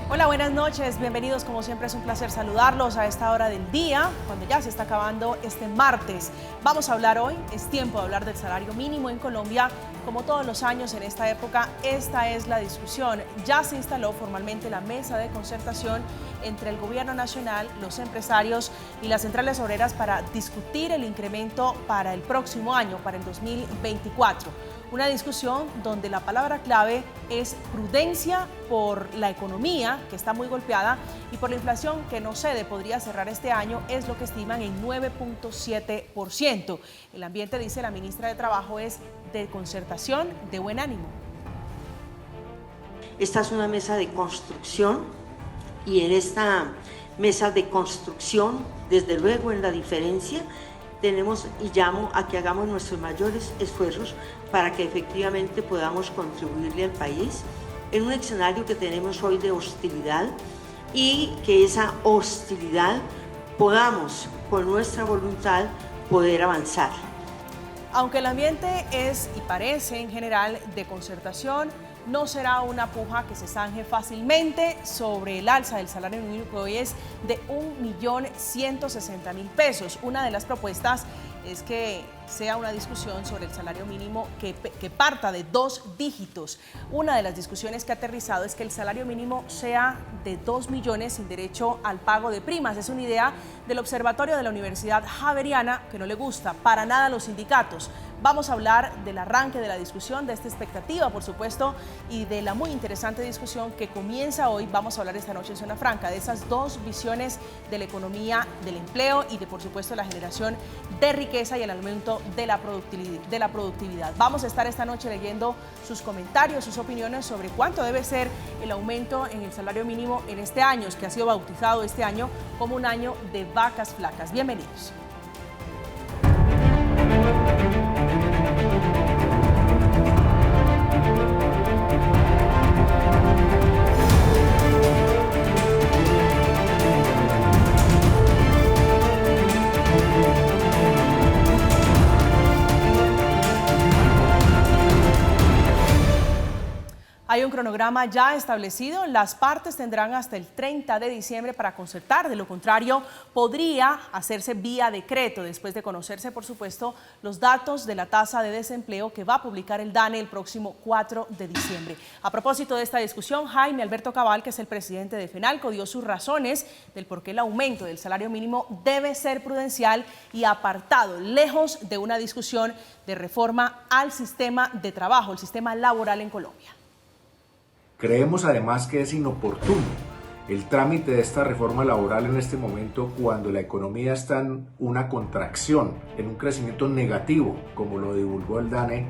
Hola, buenas noches, bienvenidos. Como siempre es un placer saludarlos a esta hora del día, cuando ya se está acabando este martes. Vamos a hablar hoy, es tiempo de hablar del salario mínimo en Colombia. Como todos los años en esta época, esta es la discusión. Ya se instaló formalmente la mesa de concertación entre el gobierno nacional, los empresarios y las centrales obreras para discutir el incremento para el próximo año, para el 2024. Una discusión donde la palabra clave es prudencia por la economía, que está muy golpeada, y por la inflación que no cede, podría cerrar este año, es lo que estiman en 9.7%. El ambiente, dice la ministra de Trabajo, es de concertación, de buen ánimo. Esta es una mesa de construcción y en esta mesa de construcción, desde luego en la diferencia, tenemos y llamo a que hagamos nuestros mayores esfuerzos para que efectivamente podamos contribuirle al país en un escenario que tenemos hoy de hostilidad y que esa hostilidad podamos, con nuestra voluntad, poder avanzar. Aunque el ambiente es y parece en general de concertación, no será una puja que se zanje fácilmente sobre el alza del salario mínimo, que hoy es de 1.160.000 pesos. Una de las propuestas es que sea una discusión sobre el salario mínimo que parta de 2 dígitos. Una de las discusiones que ha aterrizado es que el salario mínimo sea de 2 millones sin derecho al pago de primas. Es una idea del Observatorio de la Universidad Javeriana que no le gusta para nada a los sindicatos. Vamos a hablar del arranque de la discusión, de esta expectativa, por supuesto, y de la muy interesante discusión que comienza hoy. Vamos a hablar esta noche en Zona Franca de esas dos visiones de la economía, del empleo y de, por supuesto, la generación de riqueza y el aumento de la productividad. Vamos a estar esta noche leyendo sus comentarios, sus opiniones sobre cuánto debe ser el aumento en el salario mínimo en este año, que ha sido bautizado este año como un año de vacas flacas. Bienvenidos. Hay un cronograma ya establecido, las partes tendrán hasta el 30 de diciembre para concertar, de lo contrario podría hacerse vía decreto después de conocerse, por supuesto, los datos de la tasa de desempleo que va a publicar el DANE el próximo 4 de diciembre. A propósito de esta discusión, Jaime Alberto Cabal, que es el presidente de FENALCO, dio sus razones del por qué el aumento del salario mínimo debe ser prudencial y apartado, lejos de una discusión de reforma al sistema de trabajo, el sistema laboral en Colombia. Creemos además que es inoportuno el trámite de esta reforma laboral en este momento cuando la economía está en una contracción, en un crecimiento negativo, como lo divulgó el DANE,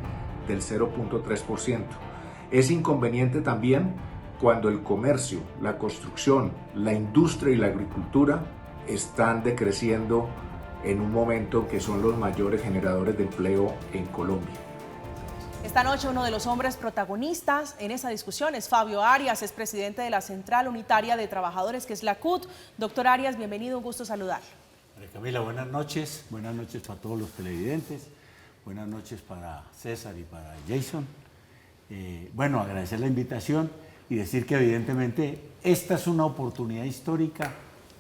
del 0.3%. Es inconveniente también cuando el comercio, la construcción, la industria y la agricultura están decreciendo en un momento que son los mayores generadores de empleo en Colombia. Esta noche uno de los hombres protagonistas en esa discusión es Fabio Arias, es presidente de la Central Unitaria de Trabajadores, que es la CUT. Doctor Arias, bienvenido, un gusto saludarlo. María Camila, buenas noches para todos los televidentes, buenas noches para César y para Jason. Bueno, agradecer la invitación y decir que evidentemente esta es una oportunidad histórica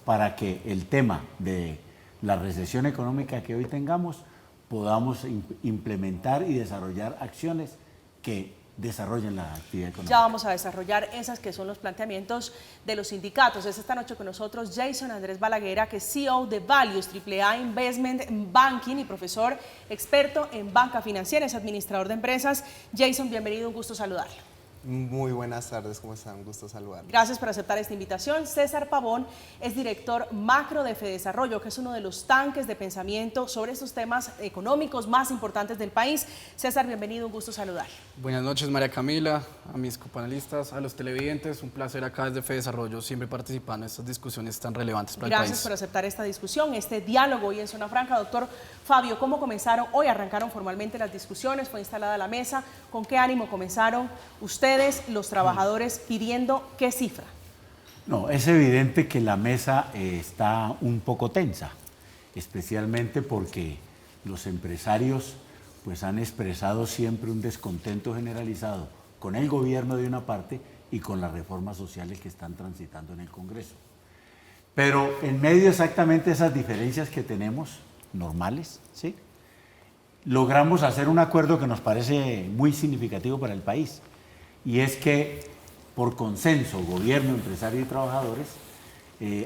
para que el tema de la recesión económica que hoy tengamos podamos implementar y desarrollar acciones que desarrollen la actividad económica. Ya vamos a desarrollar esas que son los planteamientos de los sindicatos. Es esta noche con nosotros Jason Andrés Balaguera, que es CEO de Values AAA Investment Banking y profesor experto en banca financiera, es administrador de empresas. Jason, bienvenido, un gusto saludarlo. Muy buenas tardes, ¿cómo están? Un gusto saludarlos. Gracias por aceptar esta invitación. César Pavón es director macro de Fedesarrollo, que es uno de los tanques de pensamiento sobre estos temas económicos más importantes del país. César, bienvenido, un gusto saludar. Buenas noches, María Camila, a mis copanelistas, a los televidentes. Un placer acá desde Fedesarrollo, siempre participando en estas discusiones tan relevantes para el país. Gracias por aceptar esta discusión, este diálogo hoy en Zona Franca. Doctor Fabio, ¿cómo comenzaron? Hoy arrancaron formalmente las discusiones, fue instalada la mesa. ¿Con qué ánimo comenzaron ustedes, los trabajadores, pidiendo qué cifra? No, es evidente que la mesa está un poco tensa, especialmente porque los empresarios pues han expresado siempre un descontento generalizado con el gobierno de una parte y con las reformas sociales que están transitando en el Congreso. Pero en medio exactamente de esas diferencias que tenemos, normales, ¿sí?, logramos hacer un acuerdo que nos parece muy significativo para el país, y es que por consenso, gobierno, empresario y trabajadores,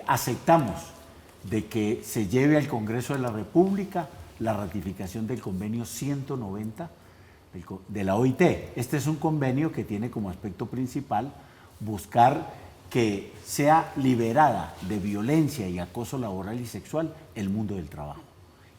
aceptamos de que se lleve al Congreso de la República la ratificación del convenio 190 de la OIT. Este es un convenio que tiene como aspecto principal buscar que sea liberada de violencia y acoso laboral y sexual el mundo del trabajo.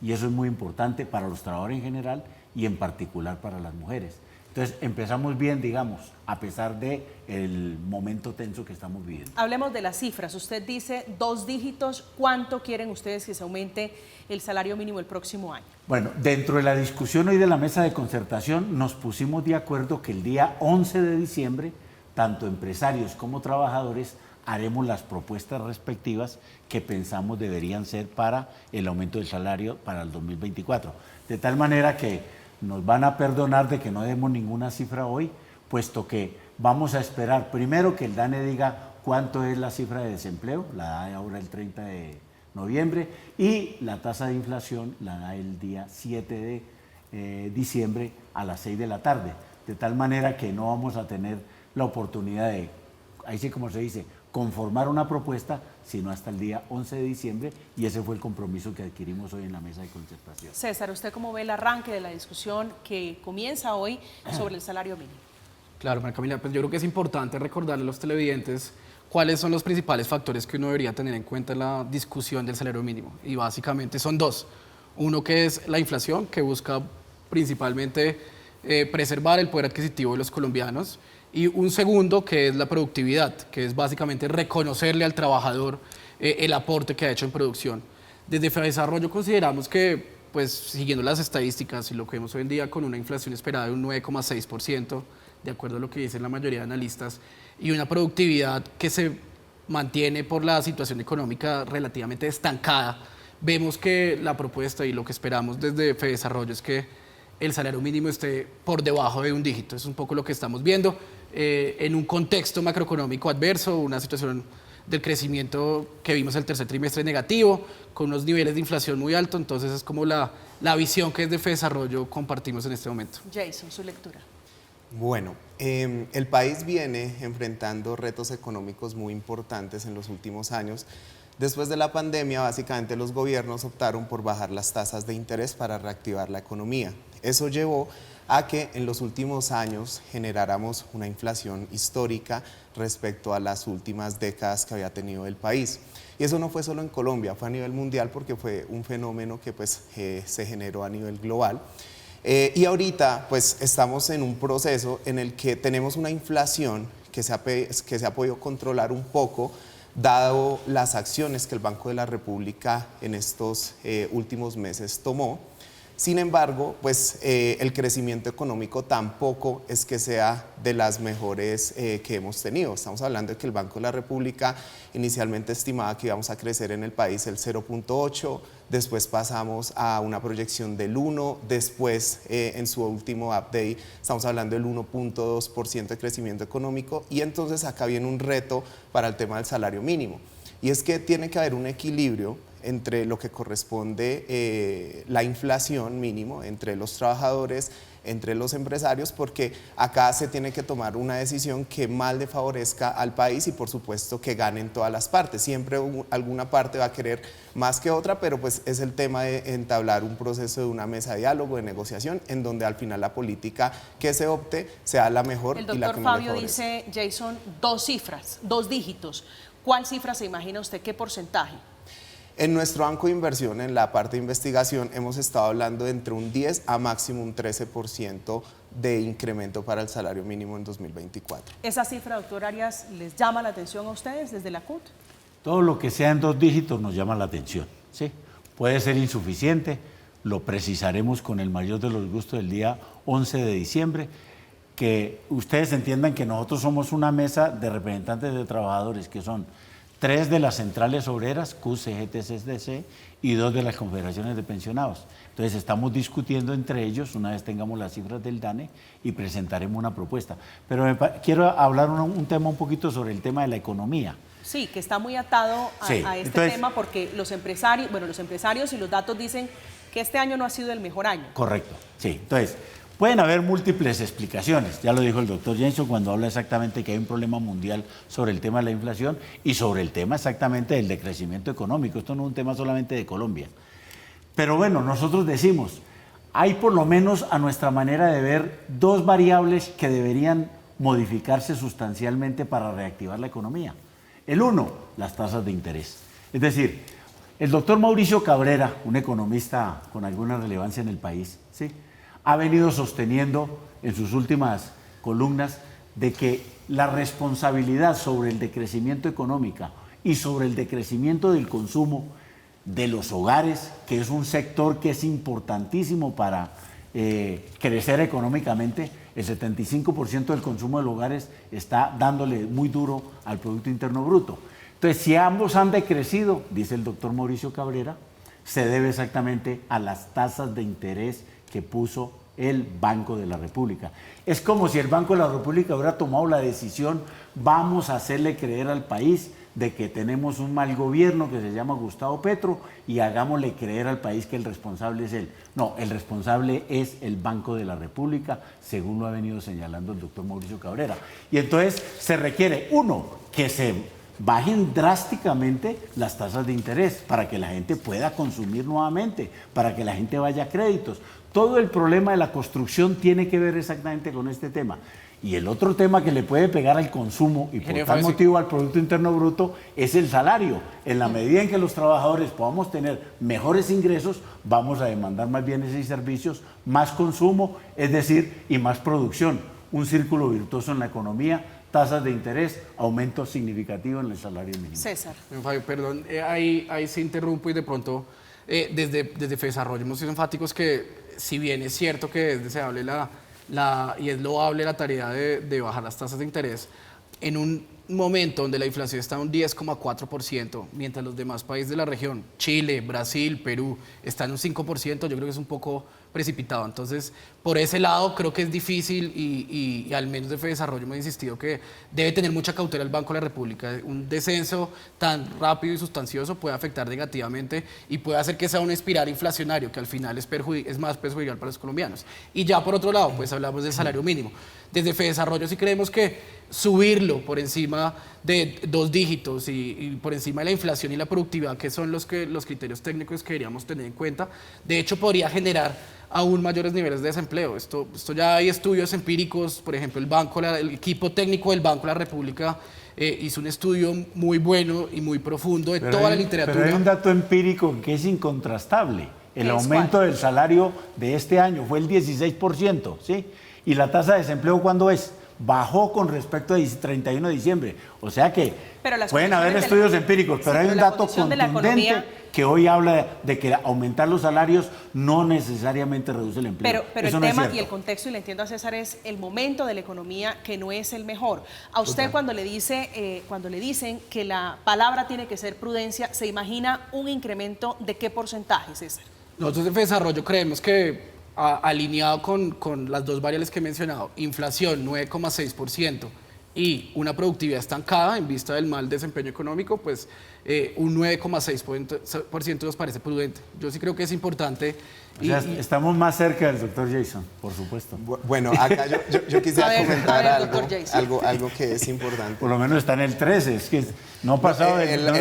Y eso es muy importante para los trabajadores en general y en particular para las mujeres. Entonces empezamos bien, digamos, a pesar del momento tenso que estamos viviendo. Hablemos de las cifras. Usted dice 2 dígitos. ¿Cuánto quieren ustedes que se aumente el salario mínimo el próximo año? Bueno, dentro de la discusión hoy de la mesa de concertación nos pusimos de acuerdo que el día 11 de diciembre, tanto empresarios como trabajadores, haremos las propuestas respectivas que pensamos deberían ser para el aumento del salario para el 2024. De tal manera que nos van a perdonar de que no demos ninguna cifra hoy, puesto que vamos a esperar primero que el DANE diga cuánto es la cifra de desempleo, la da ahora el 30 de noviembre, y la tasa de inflación la da el día 7 de diciembre a las 6 de la tarde. De tal manera que no vamos a tener la oportunidad de, ahí sí como se dice, conformar una propuesta, sino hasta el día 11 de diciembre, y ese fue el compromiso que adquirimos hoy en la mesa de concertación. César, ¿usted cómo ve el arranque de la discusión que comienza hoy sobre el salario mínimo? Claro, María Camila, pues yo creo que es importante recordarle a los televidentes cuáles son los principales factores que uno debería tener en cuenta en la discusión del salario mínimo. Y básicamente son 2. Uno que es la inflación, que busca principalmente preservar el poder adquisitivo de los colombianos, y un segundo que es la productividad, que es básicamente reconocerle al trabajador el aporte que ha hecho en producción. Desde FEDESarrollo consideramos que, pues siguiendo las estadísticas y lo que vemos hoy en día con una inflación esperada de un 9,6%, de acuerdo a lo que dicen la mayoría de analistas, y una productividad que se mantiene por la situación económica relativamente estancada, vemos que la propuesta y lo que esperamos desde FEDESarrollo es que el salario mínimo esté por debajo de un dígito. Es un poco lo que estamos viendo en un contexto macroeconómico adverso, una situación del crecimiento que vimos el tercer trimestre negativo, con unos niveles de inflación muy altos. Entonces es como la visión que desde FEDESarrollo compartimos en este momento. Jason, su lectura. Bueno, el país viene enfrentando retos económicos muy importantes en los últimos años. Después de la pandemia, básicamente los gobiernos optaron por bajar las tasas de interés para reactivar la economía. Eso llevó a que en los últimos años generáramos una inflación histórica respecto a las últimas décadas que había tenido el país. Y eso no fue solo en Colombia, fue a nivel mundial porque fue un fenómeno que se generó a nivel global. Y ahorita pues estamos en un proceso en el que tenemos una inflación que se ha podido controlar un poco, dado las acciones que el Banco de la República en estos últimos meses tomó. Sin embargo, pues el crecimiento económico tampoco es que sea de las mejores que hemos tenido. Estamos hablando de que el Banco de la República inicialmente estimaba que íbamos a crecer en el país el 0,8%, después pasamos a una proyección del 1%, después en su último update estamos hablando del 1,2% de crecimiento económico, y entonces acá viene un reto para el tema del salario mínimo. Y es que tiene que haber un equilibrio entre lo que corresponde la inflación mínimo, entre los trabajadores, entre los empresarios, porque acá se tiene que tomar una decisión que más le favorezca al país y por supuesto que ganen todas las partes. Siempre alguna parte va a querer más que otra, pero pues es el tema de entablar un proceso de una mesa de diálogo, de negociación, en donde al final la política que se opte sea la mejor y la que más le favorezca. El doctor Fabio dice, Jason, 2 cifras, 2 dígitos. ¿Cuál cifra se imagina usted? ¿Qué porcentaje? En nuestro banco de inversión, en la parte de investigación, hemos estado hablando de entre un 10 a máximo un 13% de incremento para el salario mínimo en 2024. ¿Esa cifra, doctor Arias, les llama la atención a ustedes desde la CUT? Todo lo que sea en 2 dígitos nos llama la atención, ¿sí? Puede ser insuficiente, lo precisaremos con el mayor de los gustos el día 11 de diciembre, que ustedes entiendan que nosotros somos una mesa de representantes de trabajadores que son 3 de las centrales obreras, CUT, CGT, CSDC, y 2 de las confederaciones de pensionados. Entonces estamos discutiendo entre ellos, una vez tengamos las cifras del DANE, y presentaremos una propuesta. Pero quiero hablar un tema un poquito sobre el tema de la economía. Sí, que está muy atado Sí, a este entonces, tema porque los empresarios y los datos dicen que este año no ha sido el mejor año. Correcto, sí. Entonces, pueden haber múltiples explicaciones. Ya lo dijo el doctor Jensen cuando habla exactamente que hay un problema mundial sobre el tema de la inflación y sobre el tema exactamente del decrecimiento económico. Esto no es un tema solamente de Colombia. Pero bueno, nosotros decimos, hay por lo menos a nuestra manera de ver 2 variables que deberían modificarse sustancialmente para reactivar la economía. El uno, las tasas de interés. Es decir, el doctor Mauricio Cabrera, un economista con alguna relevancia en el país, ¿sí?, ha venido sosteniendo en sus últimas columnas de que la responsabilidad sobre el decrecimiento económico y sobre el decrecimiento del consumo de los hogares, que es un sector que es importantísimo para crecer económicamente. El 75% del consumo de los hogares está dándole muy duro al Producto Interno Bruto. Entonces, si ambos han decrecido, dice el doctor Mauricio Cabrera, se debe exactamente a las tasas de interés que puso el Banco de la República. Es como si el Banco de la República hubiera tomado la decisión, vamos a hacerle creer al país de que tenemos un mal gobierno que se llama Gustavo Petro y hagámosle creer al país que el responsable es él. No, el responsable es el Banco de la República, según lo ha venido señalando el doctor Mauricio Cabrera. Y entonces se requiere, uno, que se bajen drásticamente las tasas de interés para que la gente pueda consumir nuevamente, para que la gente vaya a créditos. Todo el problema de la construcción tiene que ver exactamente con este tema. Y el otro tema que le puede pegar al consumo y por tal motivo al Producto Interno Bruto es el salario. En la medida en que los trabajadores podamos tener mejores ingresos, vamos a demandar más bienes y servicios, más consumo, es decir, y más producción. Un círculo virtuoso en la economía, tasas de interés, aumento significativo en el salario mínimo. César. Fabio, perdón, ahí se interrumpo y de pronto desde FEDesarrollo hemos sido enfáticos que si bien es cierto que es deseable y es loable la tarea de bajar las tasas de interés, en un momento donde la inflación está en un 10,4%, mientras los demás países de la región, Chile, Brasil, Perú, están en un 5%, yo creo que es un poco precipitado. Entonces, por ese lado creo que es difícil y al menos de FEDesarrollo me ha insistido que debe tener mucha cautela el Banco de la República. Un descenso tan rápido y sustancioso puede afectar negativamente y puede hacer que sea un espiral inflacionario que al final es más perjudicial para los colombianos. Y ya por otro lado, pues hablamos del salario mínimo. Desde FEDesarrollo sí creemos que subirlo por encima de 2 dígitos y por encima de la inflación y la productividad, que son los criterios técnicos que deberíamos tener en cuenta, de hecho podría generar aún mayores niveles de desempleo. Esto ya hay estudios empíricos, por ejemplo, el equipo técnico del Banco de la República hizo un estudio muy bueno y muy profundo de toda la literatura. Pero hay un dato empírico que es incontrastable. El aumento del salario de este año fue el 16%, ¿sí? ¿Y la tasa de desempleo cuándo es? Bajó con respecto al 31 de diciembre. O sea que pueden haber estudios empíricos, pero hay un dato contundente que hoy habla de que aumentar los salarios no necesariamente reduce el empleo. Pero el tema y el contexto, y le entiendo a César, es el momento de la economía que no es el mejor. A usted cuando le dicen que la palabra tiene que ser prudencia, ¿se imagina un incremento de qué porcentaje, César? Nosotros en FEDesarrollo creemos que alineado con las 2 variables que he mencionado, inflación 9,6% y una productividad estancada en vista del mal desempeño económico, pues un 9,6% nos parece prudente. Yo sí creo que es importante. Estamos más cerca del doctor Jason, por supuesto. Bueno, acá yo quisiera comentar algo que es importante. Por lo menos está en el 13, es que no ha pasado,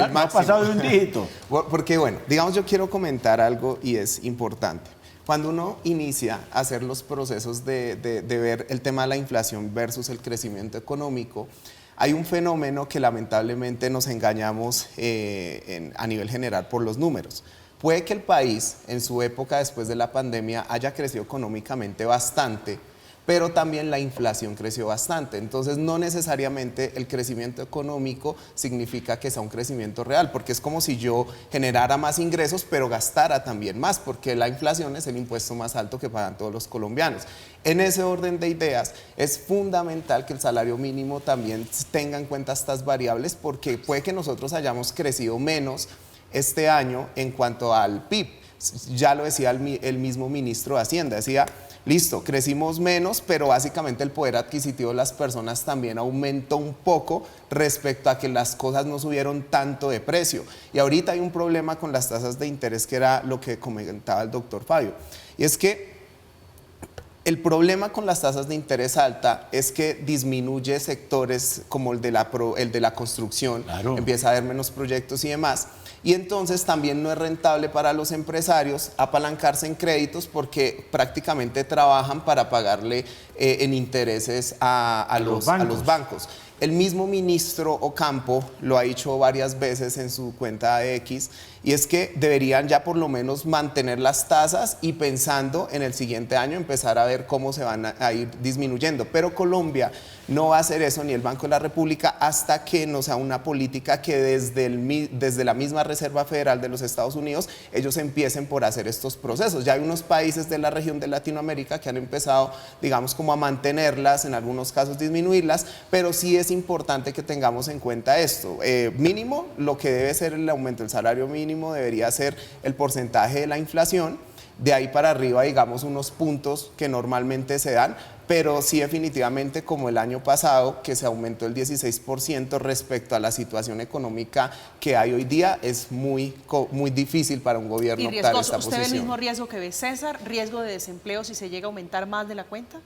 no ha pasado de un dígito. Porque bueno, digamos, yo quiero comentar algo y es importante. Cuando uno inicia a hacer los procesos de ver el tema de la inflación versus el crecimiento económico, hay un fenómeno que lamentablemente nos engañamos a nivel general por los números. Puede que el país en su época después de la pandemia haya crecido económicamente bastante, pero también la inflación creció bastante. Entonces, no necesariamente el crecimiento económico significa que sea un crecimiento real, porque es como si yo generara más ingresos, pero gastara también más, porque la inflación es el impuesto más alto que pagan todos los colombianos. En ese orden de ideas, es fundamental que el salario mínimo también tenga en cuenta estas variables, porque puede que nosotros hayamos crecido menos este año en cuanto al PIB. Ya lo decía el mismo ministro de Hacienda, decía, listo, crecimos menos, pero básicamente el poder adquisitivo de las personas también aumentó un poco respecto a que las cosas no subieron tanto de precio. Y ahorita hay un problema con las tasas de interés, que era lo que comentaba el doctor Fabio, y es que el problema con las tasas de interés alta es que disminuye sectores como el de la construcción, claro. Empieza a haber menos proyectos y demás, y entonces también no es rentable para los empresarios apalancarse en créditos, porque prácticamente trabajan para pagarle en intereses a los bancos. El mismo ministro Ocampo lo ha dicho varias veces en su cuenta de X, y es que deberían ya por lo menos mantener las tasas y, pensando en el siguiente año, empezar a ver cómo se van a ir disminuyendo. Pero Colombia no va a hacer eso, ni el Banco de la República, hasta que no sea una política que desde la misma Reserva Federal de los Estados Unidos ellos empiecen por hacer estos procesos. Ya hay unos países de la región de Latinoamérica que han empezado, digamos, como a mantenerlas, en algunos casos disminuirlas, pero sí es importante que tengamos en cuenta esto. Mínimo, lo que debe ser el aumento del salario mínimo debería ser el porcentaje de la inflación. De ahí para arriba, digamos, unos puntos que normalmente se dan, pero sí definitivamente, como el año pasado, que se aumentó el 16% respecto a la situación económica que hay hoy día, es muy difícil para un gobierno optar a esta posición. ¿Usted ve el mismo riesgo que ve César? ¿Riesgo de desempleo si se llega a aumentar más de la cuenta?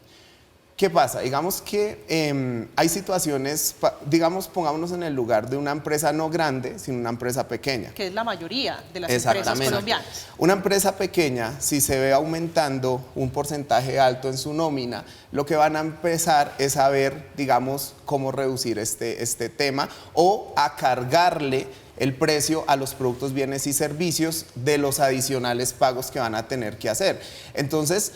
¿Qué pasa? Digamos que hay situaciones, digamos, pongámonos en el lugar de una empresa no grande, sino una empresa pequeña. Que es la mayoría de las empresas colombianas. Una empresa pequeña, si se ve aumentando un porcentaje alto en su nómina, lo que van a empezar es a ver, digamos, cómo reducir este tema, o a cargarle el precio a los productos, bienes y servicios de los adicionales pagos que van a tener que hacer. Entonces,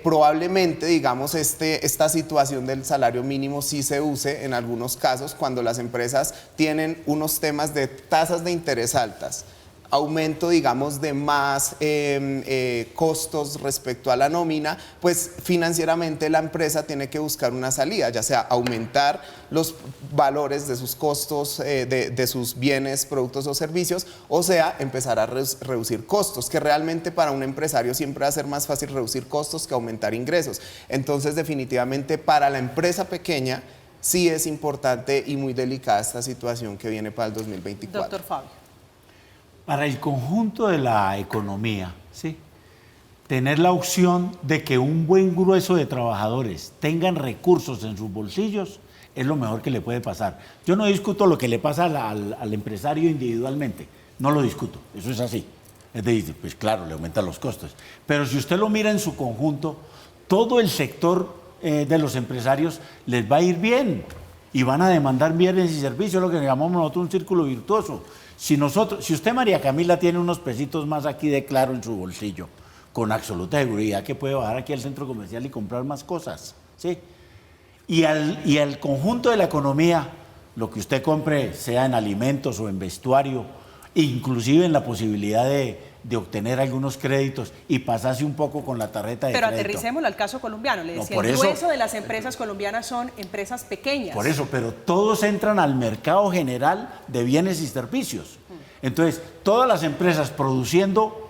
probablemente, digamos, esta situación del salario mínimo sí se use en algunos casos cuando las empresas tienen unos temas de tasas de interés altas, aumento, digamos, de más costos respecto a la nómina, pues financieramente la empresa tiene que buscar una salida, ya sea aumentar los valores de sus costos, de sus bienes, productos o servicios, o sea, empezar a reducir costos, que realmente para un empresario siempre va a ser más fácil reducir costos que aumentar ingresos. Entonces, definitivamente, para la empresa pequeña sí es importante y muy delicada esta situación que viene para el 2024. Doctor Fabio. Para el conjunto de la economía, ¿sí?, tener la opción de que un buen grueso de trabajadores tengan recursos en sus bolsillos es lo mejor que le puede pasar. Yo no discuto lo que le pasa al empresario individualmente, no lo discuto, eso es así. Es decir, pues claro, le aumentan los costos. Pero si usted lo mira en su conjunto, todo el sector de los empresarios les va a ir bien y van a demandar bienes y servicios, lo que llamamos nosotros un círculo virtuoso. Si usted, María Camila, tiene unos pesitos más aquí de claro en su bolsillo, con absoluta seguridad que puede bajar aquí al centro comercial y comprar más cosas, ¿sí? Y al conjunto de la economía, lo que usted compre, sea en alimentos o en vestuario, inclusive en la posibilidad de obtener algunos créditos y pasarse un poco con la tarjeta de crédito. Pero aterricémoslo al caso colombiano. Le decía, el grueso de las empresas colombianas son empresas pequeñas. Por eso, pero todos entran al mercado general de bienes y servicios. Entonces, todas las empresas produciendo,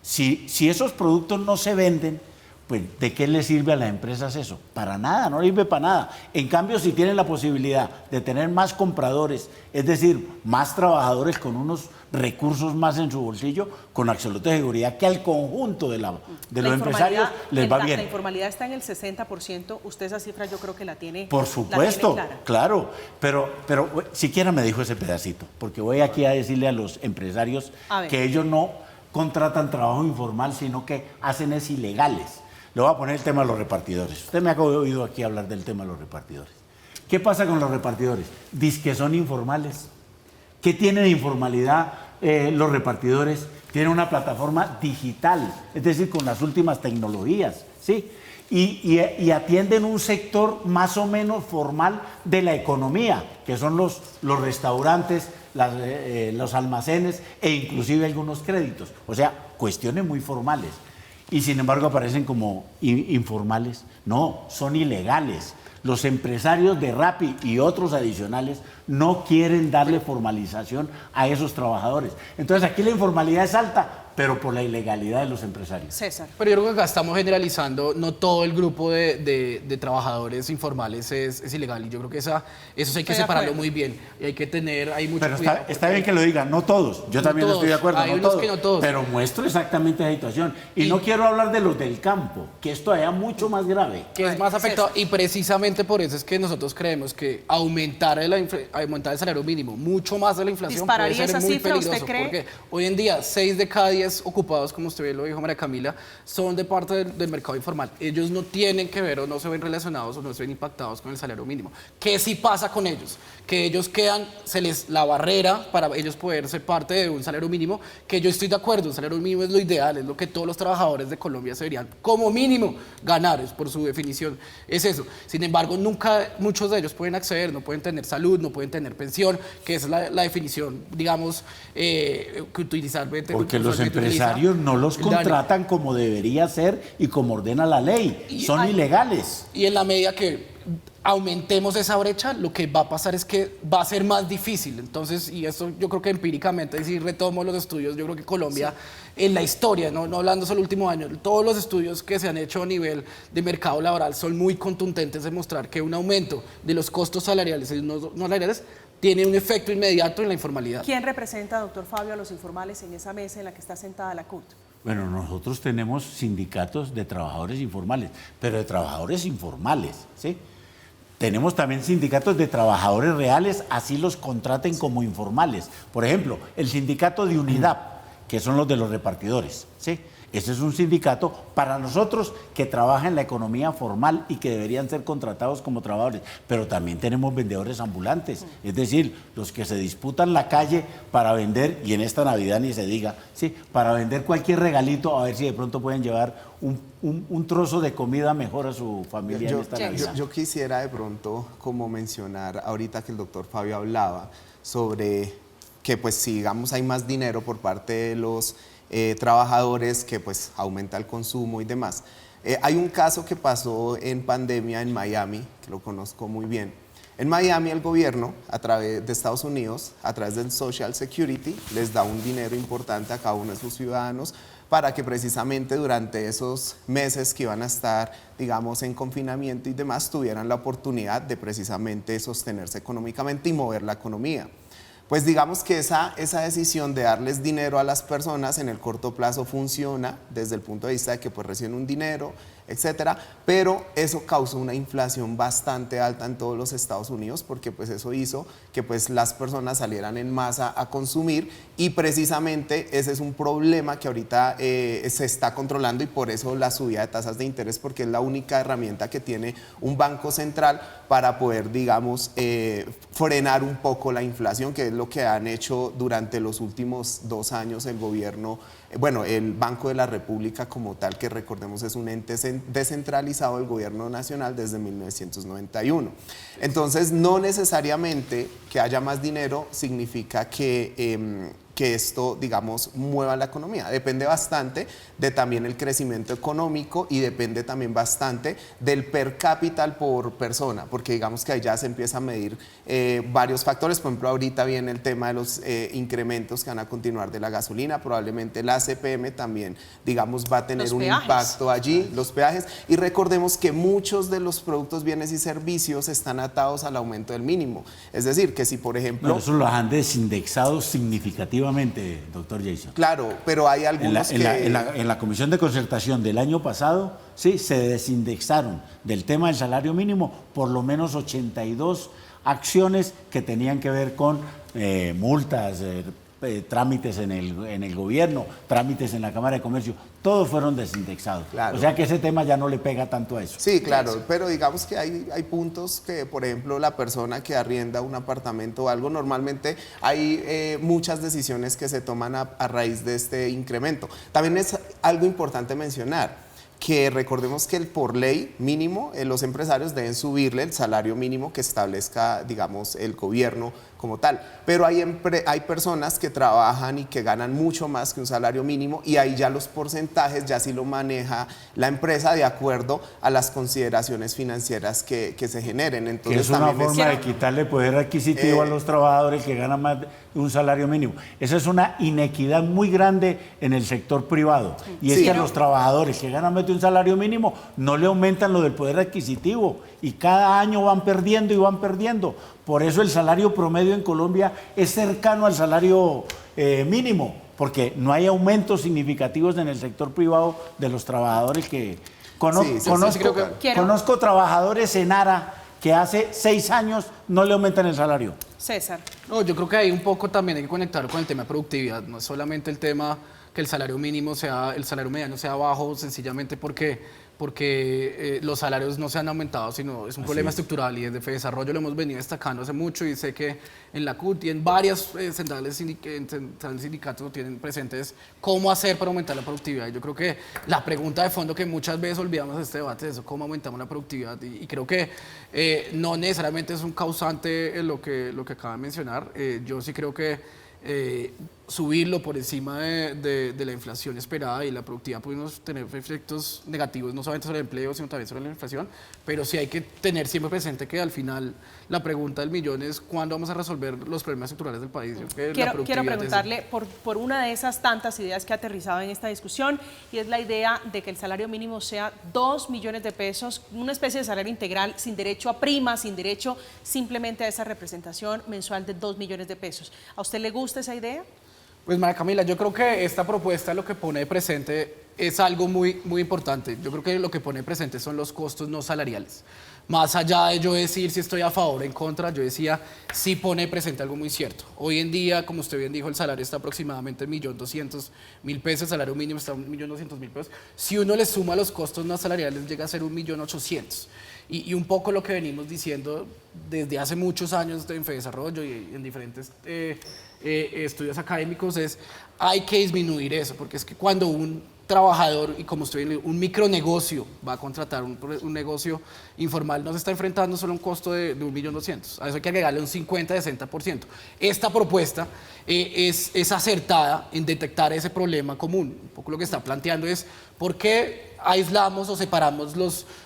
si esos productos no se venden, pues ¿de qué le sirve a las empresas eso? Para nada, no le sirve para nada. En cambio, si tienen la posibilidad de tener más compradores, es decir, más trabajadores con unos recursos más en su bolsillo, con absoluta seguridad que al conjunto de los empresarios les va bien. La informalidad está en el 60%, usted esa cifra yo creo que la tiene. Por supuesto, claro, pero siquiera me dijo ese pedacito, porque voy aquí a decirle a los empresarios que ellos no contratan trabajo informal, sino que hacen es ilegales. Le voy a poner el tema de los repartidores. Usted me ha oído aquí hablar del tema de los repartidores. ¿Qué pasa con los repartidores? Dice que son informales. ¿Qué tienen de informalidad los repartidores? Tienen una plataforma digital, es decir, con las últimas tecnologías, ¿sí? Y atienden un sector más o menos formal de la economía, que son los restaurantes, los almacenes e inclusive algunos créditos. O sea, cuestiones muy formales. Y sin embargo aparecen como informales. No, son ilegales. Los empresarios de Rappi y otros adicionales no quieren darle formalización a esos trabajadores. Entonces aquí la informalidad es alta, pero por la ilegalidad de los empresarios. César. Pero yo creo que acá estamos generalizando, no todo el grupo de trabajadores informales es ilegal, y yo creo que eso sí hay que separarlo muy bien, y hay que hay mucho Pero cuidado. está bien que lo digan, no todos, yo No también todos, estoy de acuerdo, hay no unos todos, que no todos. pero muestro exactamente la situación. Y no quiero hablar de los del campo, que es todavía mucho más grave. Que es más afectado, y precisamente por eso es que nosotros creemos que aumentar el salario mínimo mucho más de la inflación puede ¿Dispararía ser esa muy cifra, peligroso, usted cree? porque hoy en día 6 de cada 10 ocupados, como usted bien lo dijo, María Camila, son de parte del mercado informal. Ellos no tienen que ver o no se ven relacionados o no se ven impactados con el salario mínimo. ¿Qué sí pasa con ellos? Que ellos la barrera para ellos poder ser parte de un salario mínimo, que yo estoy de acuerdo, un salario mínimo es lo ideal, es lo que todos los trabajadores de Colombia se deberían como mínimo ganar, es por su definición, es eso. Sin embargo, muchos de ellos pueden acceder, no pueden tener salud, no pueden tener pensión, que esa es la definición, digamos, que utilizar. Porque los empresarios no los contratan como debería ser y como ordena la ley, son ilegales. Y en la medida que aumentemos esa brecha, lo que va a pasar es que va a ser más difícil. Entonces, y eso yo creo que empíricamente, si retomo los estudios, yo creo que Colombia, en la historia, no hablando solo el último año, todos los estudios que se han hecho a nivel de mercado laboral son muy contundentes de mostrar que un aumento de los costos salariales y no salariales tiene un efecto inmediato en la informalidad. ¿Quién representa, doctor Fabio, a los informales en esa mesa en la que está sentada la CUT? Bueno, nosotros tenemos sindicatos de trabajadores informales, pero de trabajadores informales, ¿sí? Tenemos también sindicatos de trabajadores reales, así los contraten como informales. Por ejemplo, el sindicato de Unidad, que son los de los repartidores, ¿sí? Ese es un sindicato para nosotros que trabaja en la economía formal y que deberían ser contratados como trabajadores. Pero también tenemos vendedores ambulantes, es decir, los que se disputan la calle para vender, y en esta Navidad ni se diga, ¿sí? Para vender cualquier regalito, a ver si de pronto pueden llevar un trozo de comida mejor a su familia en esta Navidad. Yo quisiera de pronto como mencionar ahorita que el doctor Fabio hablaba sobre que pues si digamos hay más dinero por parte de los trabajadores, que pues aumenta el consumo y demás. Hay un caso que pasó en pandemia en Miami, que lo conozco muy bien. En Miami el gobierno, a través de Estados Unidos, a través del Social Security, les da un dinero importante a cada uno de sus ciudadanos para que precisamente durante esos meses que iban a estar, digamos, en confinamiento y demás, tuvieran la oportunidad de precisamente sostenerse económicamente y mover la economía. Pues digamos que esa decisión de darles dinero a las personas en el corto plazo funciona desde el punto de vista de que pues reciben un dinero, etcétera, pero eso causó una inflación bastante alta en todos los Estados Unidos porque pues eso hizo que pues las personas salieran en masa a consumir y precisamente ese es un problema que ahorita se está controlando y por eso la subida de tasas de interés porque es la única herramienta que tiene un banco central para poder, digamos, frenar un poco la inflación, que es lo que han hecho durante los últimos 2 años el gobierno, bueno, el Banco de la República como tal, que recordemos es un ente descentralizado del gobierno nacional desde 1991. Entonces, no necesariamente que haya más dinero significa que esto, digamos, mueva la economía. Depende bastante de también el crecimiento económico y depende también bastante del per cápita por persona, porque digamos que ahí ya se empieza a medir varios factores. Por ejemplo, ahorita viene el tema de los incrementos que van a continuar de la gasolina, probablemente la CPM también, digamos, va a tener un impacto allí, los peajes, y recordemos que muchos de los productos, bienes y servicios están atados al aumento del mínimo. Es decir, que si por ejemplo... No, eso lo han desindexado significativamente, doctor Jason. Claro, pero hay algunos en la Comisión de Concertación del año pasado, sí, se desindexaron del tema del salario mínimo por lo menos 82 acciones que tenían que ver con multas, trámites en el gobierno, trámites en la Cámara de Comercio, todos fueron desindexados. Claro. O sea que ese tema ya no le pega tanto a eso. Sí, claro, pero digamos que hay puntos que, por ejemplo, la persona que arrienda un apartamento o algo, normalmente hay muchas decisiones que se toman a raíz de este incremento. También es algo importante mencionar que recordemos que por ley mínimo los empresarios deben subirle el salario mínimo que establezca, digamos, el gobierno como tal. Pero hay personas que trabajan y que ganan mucho más que un salario mínimo, y ahí ya los porcentajes ya sí lo maneja la empresa de acuerdo a las consideraciones financieras que se generen. Entonces, que es una forma de quitarle poder adquisitivo a los trabajadores que ganan más de un salario mínimo. Esa es una inequidad muy grande en el sector privado. Y es que a los trabajadores que ganan más de un salario mínimo no le aumentan lo del poder adquisitivo, y cada año van perdiendo y van perdiendo. Por eso el salario promedio en Colombia es cercano al salario mínimo, porque no hay aumentos significativos en el sector privado de los trabajadores que... Conozco trabajadores en ARA que hace 6 años no le aumentan el salario. César. No, yo creo que ahí un poco también hay que conectar con el tema de productividad. No es solamente el tema que el salario mínimo sea, el salario mediano sea bajo, sencillamente porque los salarios no se han aumentado, sino es un problema estructural, y desde FEDesarrollo lo hemos venido destacando hace mucho, y sé que en la CUT y en varias centrales sindicatos lo tienen presentes, cómo hacer para aumentar la productividad. Y yo creo que la pregunta de fondo que muchas veces olvidamos de este debate es eso, cómo aumentamos la productividad, y creo que no necesariamente es un causante en lo que acaba de mencionar. Yo sí creo que subirlo por encima de la inflación esperada y la productividad podemos tener efectos negativos no solamente sobre el empleo, sino también sobre la inflación, pero sí hay que tener siempre presente que al final la pregunta del millón es ¿cuándo vamos a resolver los problemas estructurales del país? Quiero preguntarle por una de esas tantas ideas que ha aterrizado en esta discusión, y es la idea de que el salario mínimo sea 2 millones de pesos, una especie de salario integral sin derecho a prima, sin derecho simplemente a esa representación mensual de 2 millones de pesos. ¿A usted le gusta esa idea? Pues María Camila, yo creo que esta propuesta lo que pone presente es algo muy importante. Yo creo que lo que pone presente son los costos no salariales. Más allá de yo decir si estoy a favor o en contra, yo decía, sí pone presente algo muy cierto. Hoy en día, como usted bien dijo, el salario está aproximadamente en 1.200.000 pesos, el salario mínimo está en 1.200.000 pesos. Si uno le suma los costos no salariales, llega a ser 1.800.000. Y un poco lo que venimos diciendo desde hace muchos años en FEDesarrollo y en diferentes estudios académicos es, hay que disminuir eso, porque es que cuando un trabajador, y como usted dice, un micronegocio va a contratar un negocio informal, no se está enfrentando solo a un costo de 1.200.000, a eso hay que agregarle un 50-60%. Esta propuesta es acertada en detectar ese problema común. Un poco lo que está planteando es, ¿por qué aislamos o separamos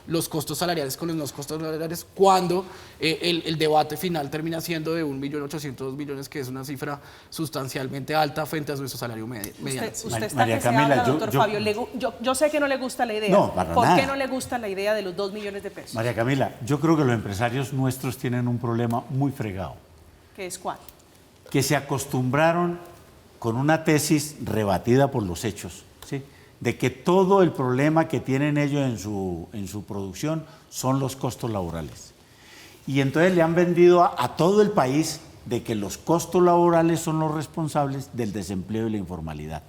los costos salariales con los no costos salariales cuando el debate final termina siendo de 1.800.000, 2 millones, que es una cifra sustancialmente alta frente a nuestro salario mediano? Usted está María que se Camila, habla, doctor Fabio. Yo sé que no le gusta la idea. No, para ¿Por nada. qué no le gusta la idea de los 2 millones de pesos? María Camila, yo creo que los empresarios nuestros tienen un problema muy fregado, ¿Qué es cuál? que se acostumbraron con una tesis rebatida por los hechos, ¿sí?, de que todo el problema que tienen ellos en su producción son los costos laborales. Y entonces le han vendido a todo el país de que los costos laborales son los responsables del desempleo y la informalidad.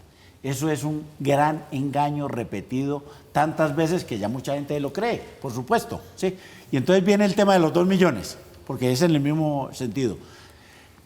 Eso es un gran engaño repetido tantas veces que ya mucha gente lo cree, por supuesto, ¿sí? Y entonces viene el tema de los 2 millones, porque es en el mismo sentido.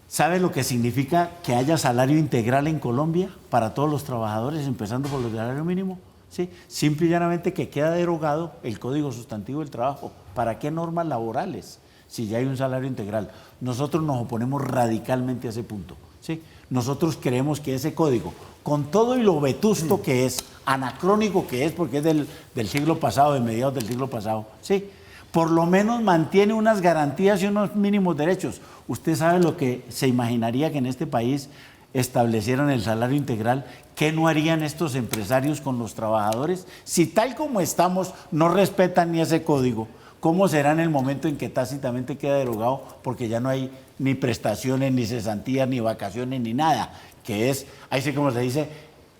¿Sabe lo que significa que haya salario integral en Colombia para todos los trabajadores, empezando por los de salario mínimo? ¿Sí? Simple y llanamente que queda derogado el Código Sustantivo del Trabajo. ¿Para qué normas laborales si ya hay un salario integral? Nosotros nos oponemos radicalmente a ese punto, ¿sí? Nosotros creemos que ese código, con todo y lo vetusto que es, anacrónico que es, porque es del siglo pasado, de mediados del siglo pasado, ¿sí?, por lo menos mantiene unas garantías y unos mínimos derechos. Usted sabe lo que se imaginaría que en este país establecieran el salario integral. ¿Qué no harían estos empresarios con los trabajadores? Si tal como estamos no respetan ni ese código, ¿cómo será en el momento en que tácitamente queda derogado? Porque ya no hay ni prestaciones, ni cesantías, ni vacaciones, ni nada. Que es, ahí sí como se dice,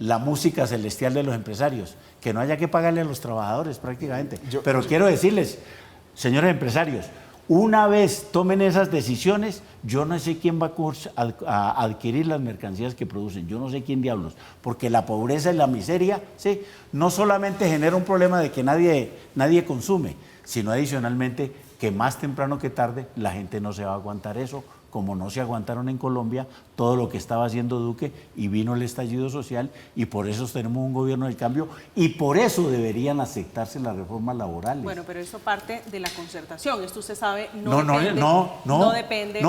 la música celestial de los empresarios. Que no haya que pagarle a los trabajadores prácticamente. Pero quiero decirles, señores empresarios, una vez tomen esas decisiones, yo no sé quién va a adquirir las mercancías que producen, yo no sé quién diablos, porque la pobreza y la miseria, ¿sí?, no solamente genera un problema de que nadie consume, sino adicionalmente que más temprano que tarde la gente no se va a aguantar eso como no se aguantaron en Colombia todo lo que estaba haciendo Duque y vino el estallido social y por eso tenemos un gobierno del cambio y por eso deberían aceptarse las reformas laborales. Bueno, pero esto parte de la concertación, esto usted sabe, No depende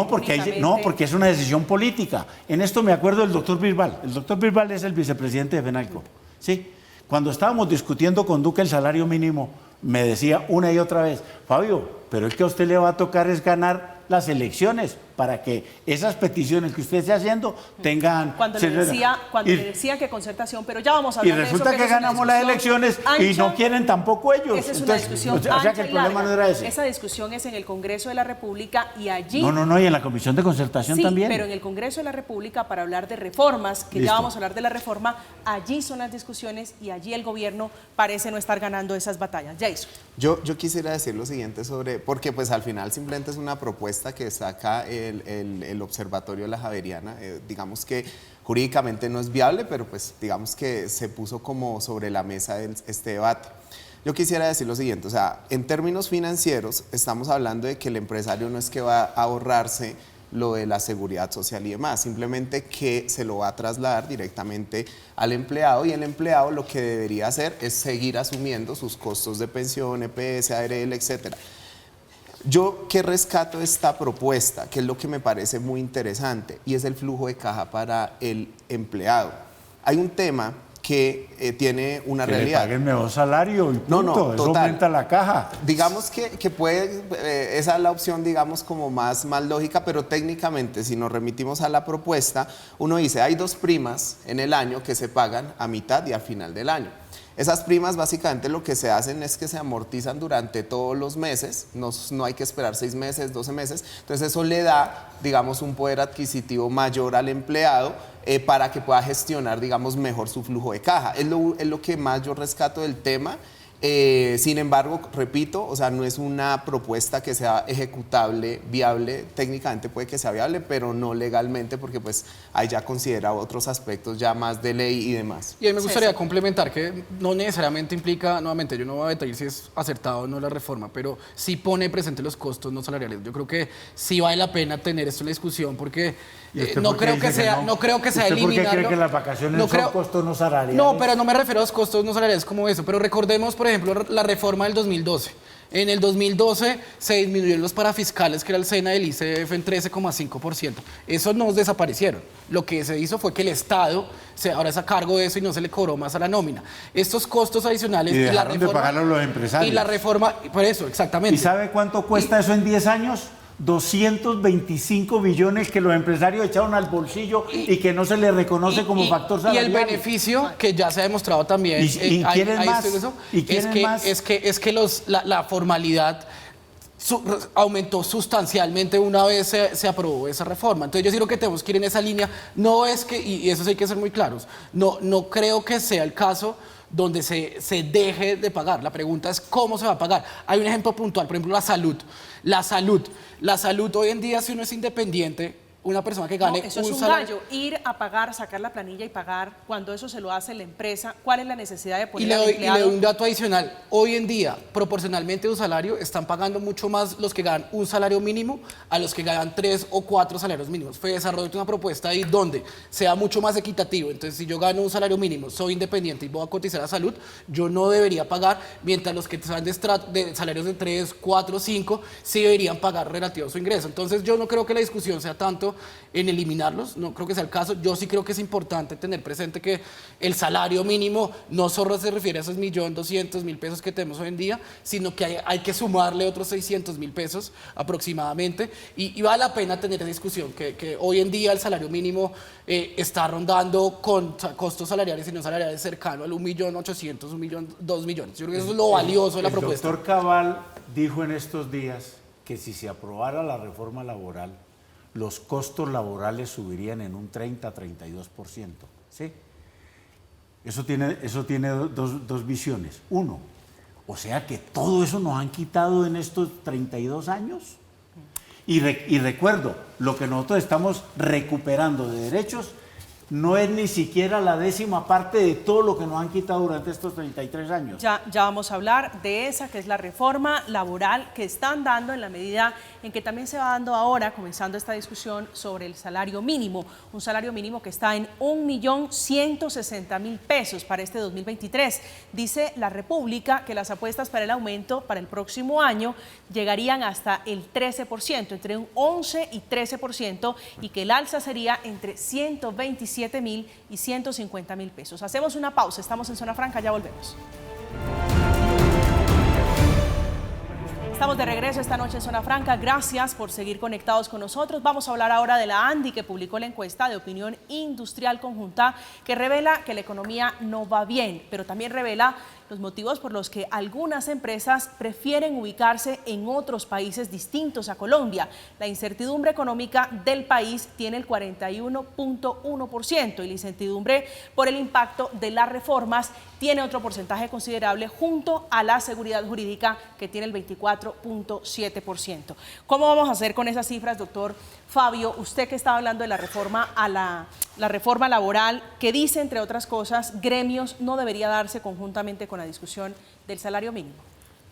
porque es una decisión política. En esto me acuerdo del doctor Bisbal. El doctor Bisbal es el vicepresidente de FENALCO. ¿Sí? Cuando estábamos discutiendo con Duque el salario mínimo, me decía una y otra vez, Fabio, pero es que a usted le va a tocar es ganar las elecciones para que esas peticiones que usted esté haciendo tengan... Cuando le decía que concertación, pero ya vamos a hablar de eso. Y resulta que ganamos las elecciones y no quieren tampoco ellos. Esa es una discusión o sea que el problema no era ese. Esa discusión es en el Congreso de la República y allí... No, y en la Comisión de Concertación sí, también. pero en el Congreso de la República para hablar de reformas, que ya vamos a hablar de la reforma, allí son las discusiones y allí el gobierno parece no estar ganando esas batallas. Jason. Yo quisiera decir lo siguiente porque pues al final simplemente es una propuesta que saca el Observatorio de la Javeriana, digamos que jurídicamente no es viable, pero pues digamos que se puso como sobre la mesa este debate. Yo quisiera decir lo siguiente, o sea, en términos financieros estamos hablando de que el empresario no es que va a ahorrarse lo de la seguridad social y demás, simplemente que se lo va a trasladar directamente al empleado y el empleado lo que debería hacer es seguir asumiendo sus costos de pensión, EPS, ARL, etcétera. Yo que rescato esta propuesta, que es lo que me parece muy interesante, y es el flujo de caja para el empleado. Hay un tema que tiene una realidad. Que le paguen mejor salario y punto. No, eso total. aumenta la caja. Digamos que puede, esa es la opción, digamos, como más lógica, pero técnicamente, si nos remitimos a la propuesta, uno dice, hay 2 primas en el año que se pagan a mitad y al final del año. Esas primas básicamente lo que se hacen es que se amortizan durante todos los meses, no hay que esperar 6 meses, 12 meses, entonces eso le da, digamos, un poder adquisitivo mayor al empleado para que pueda gestionar, digamos, mejor su flujo de caja. Es lo que más yo rescato del tema. Sin embargo, repito, o sea, no es una propuesta que sea ejecutable, viable, técnicamente puede que sea viable, pero no legalmente porque pues ahí ya considera otros aspectos ya más de ley y demás. Y a mí me gustaría complementar que no necesariamente implica, nuevamente, yo no voy a detallar si es acertado o no la reforma, pero sí pone presente los costos no salariales. Yo creo que sí vale la pena tener esto en la discusión porque no creo que sea eliminarlo. ¿Por qué cree que las vacaciones son costos no salariales? No, pero no me refiero a los costos no salariales como eso, pero recordemos, por ejemplo, la reforma del 2012. En el 2012 se disminuyeron los parafiscales, que era el SENA y el ICF, en 13,5%. Esos no desaparecieron. Lo que se hizo fue que el Estado ahora es a cargo de eso y no se le cobró más a la nómina. Estos costos adicionales... Y dejaron de pagarlo los empresarios. Y la reforma, por eso, exactamente. ¿Y sabe cuánto cuesta eso en 10 años? 225 billones que los empresarios echaron al bolsillo y que no se les reconoce como factor salarial. Y el beneficio que ya se ha demostrado también es que la formalidad aumentó sustancialmente una vez se aprobó esa reforma. Entonces yo creo que tenemos que ir en esa línea. No es que, y eso sí hay que ser muy claros, no creo que sea el caso donde se deje de pagar. La pregunta es cómo se va a pagar. Hay un ejemplo puntual, por ejemplo, la salud. La salud hoy en día, si uno es independiente, una persona que gane eso es un salario... gallo, ir a pagar, sacar la planilla y pagar, cuando eso se lo hace la empresa, ¿cuál es la necesidad de poner al empleado? Y le doy un dato adicional. Hoy en día, proporcionalmente a un salario, están pagando mucho más los que ganan un salario mínimo a los que ganan 3 o 4 salarios mínimos. Fue desarrollado una propuesta ahí donde sea mucho más equitativo. Entonces, si yo gano un salario mínimo, soy independiente y voy a cotizar a salud, yo no debería pagar, mientras los que están de salarios de 3, 4, 5, sí deberían pagar relativo a su ingreso. Entonces, yo no creo que la discusión sea tanto en eliminarlos, no creo que sea el caso. Yo sí creo que es importante tener presente que el salario mínimo no solo se refiere a esos 1.200.000 pesos que tenemos hoy en día, sino que hay que sumarle otros 600.000 pesos aproximadamente y vale la pena tener esa discusión, que hoy en día el salario mínimo está rondando con costos salariales y no salariales cercano al 1.800.000, 2 millones. Yo creo que eso es lo valioso de la propuesta. El doctor Cabal dijo en estos días que si se aprobara la reforma laboral, los costos laborales subirían en un 30-32%. ¿Sí? Eso tiene dos visiones. Uno, o sea que todo eso nos han quitado en estos 32 años. Y recuerdo, lo que nosotros estamos recuperando de derechos no es ni siquiera la 10ª parte de todo lo que nos han quitado durante estos 33 años. Ya vamos a hablar de esa, que es la reforma laboral que están dando en la medida en que también se va dando ahora, comenzando esta discusión sobre el salario mínimo, un salario mínimo que está en 1.160.000 pesos para este 2023. Dice la República que las apuestas para el aumento para el próximo año llegarían hasta el 13%, entre un 11 y 13%, y que el alza sería entre 127.000 y 150.000 pesos. Hacemos una pausa, estamos en Zona Franca, ya volvemos. Estamos de regreso esta noche en Zona Franca. Gracias por seguir conectados con nosotros. Vamos a hablar ahora de la ANDI, que publicó la encuesta de opinión industrial conjunta que revela que la economía no va bien, pero también revela los motivos por los que algunas empresas prefieren ubicarse en otros países distintos a Colombia. La incertidumbre económica del país tiene el 41.1% y la incertidumbre por el impacto de las reformas tiene otro porcentaje considerable, junto a la seguridad jurídica, que tiene el 24.7%. ¿Cómo vamos a hacer con esas cifras, doctor Fabio? Usted que estaba hablando de la reforma a la reforma laboral, que dice, entre otras cosas, gremios no debería darse conjuntamente con la discusión del salario mínimo.